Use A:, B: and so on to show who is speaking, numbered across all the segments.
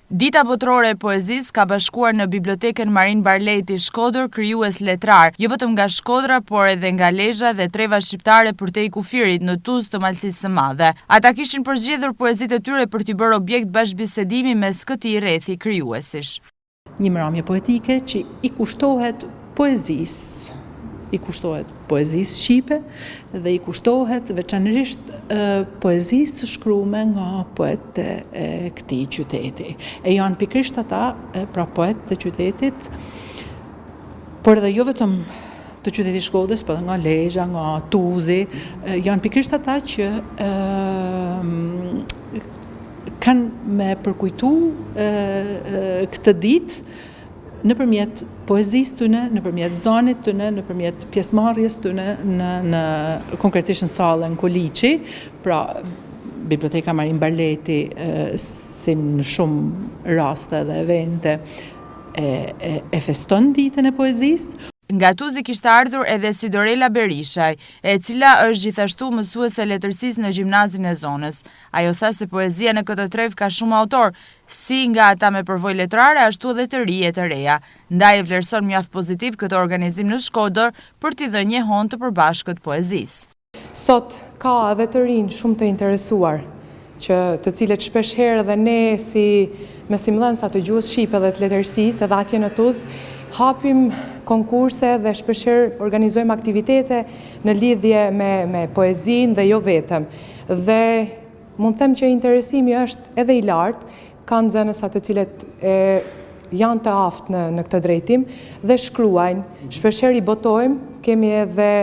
A: Dita botërore e poezisë ka bashkuar në Bibliotekën Marin Barleti Shkodër krijues letrar, jo vetëm nga Shkodra, por edhe nga Lezhë dhe treva shqiptare për te i kufirit në tuzë të Malësisë së Madhe. Ata kishin përzgjedhur poezitë e tyre për t'i bërë objekt bashkëbisedimi mes këtij rrethi krijuesish.
B: Një mramje poetike që i kushtohet poezisë. I kushtohet poezisë shqipe dhe i kushtohet veçanërisht poezisë shkruar nga poetët e këtij qyteti. E janë pikërisht ata, pra poetët e qytetit, por edhe jo vetëm të qytetit Shkodrës, por nga Lezhë, nga Tuzi, janë pikërisht ata që kanë me përkujtu këtë ditë nëpërmjet poezisë tyne, nëpërmjet zonit tyne, nëpërmjet pjesëmarrjes tyne në konkretisht në sallën Koliçi, pra Biblioteka Marin Barleti, si në shumë raste dhe evente, e feston ditën e poezisë.
A: Nga Tuzi kishte ardhur edhe Sidorela Berishaj, e cila është gjithashtu mësuese letërsisë në gjimnazin e zonës. Ajo tha se poezia në këtë trev ka shumë autor, si nga ata me përvojë letrare, ashtu edhe të ri e të reja. Ndaj e vlerëson mjaft pozitiv këtë organizim në Shkodër për t'i dhënë një hon të përbashkët poezisë.
C: Sot ka edhe të rinj shumë të interesuar, të cilët shpeshherë dhe ne me simdhënësa të gjuhës shqipe dhe të letërsisë edhe atje në Tuzë, hapim konkurse dhe shpeshherë organizojmë aktivitete në lidhje me poezinë dhe jo vetëm. Dhe mund them që interesimi është edhe i lartë, kanë nxënësa të cilët janë të aftë në këtë drejtim dhe shkruajnë, shpeshherë i botojmë, kemi edhe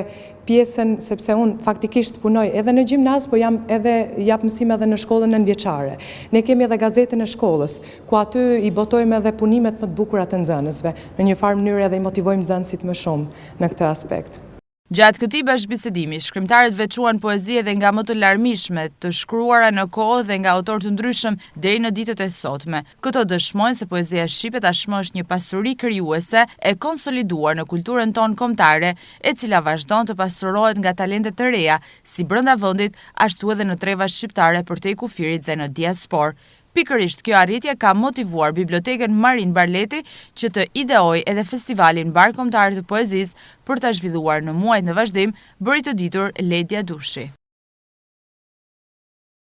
C: pjesën, sepse unë faktikisht punoj edhe në gjimnaz, po jam edhe jap mësime edhe në shkollën nënvjeçare. Ne kemi edhe gazetën e shkollës, ku aty i botojmë edhe punimet më të bukura të nxënësve. Në një farë mënyrë edhe i motivojmë nxënësit më shumë në këtë aspekt.
A: Gjatë këtij bashkëbisedimi, shkrimtarët veçuan poezi edhe nga më të larmishme, të shkruara në kohë dhe nga autorë të ndryshëm deri në ditët e sotme. Këto dëshmojnë se poezia shqipe tashmë është një pasuri krijuese e konsoliduar në kulturën tonë kombëtare, e cila vazhdon të pastrurohet nga talente të reja, si brenda vendit, ashtu edhe në treva shqiptare për te i kufirit dhe në diasporë. Pikërisht kjo arritje ka motivuar Bibliotekën Marin Barleti që të ideojë edhe festivalin Bar Kombëtar të Poezisë për ta zhvilluar në muajt në vazhdim, bëri të ditur Ledja Dushi.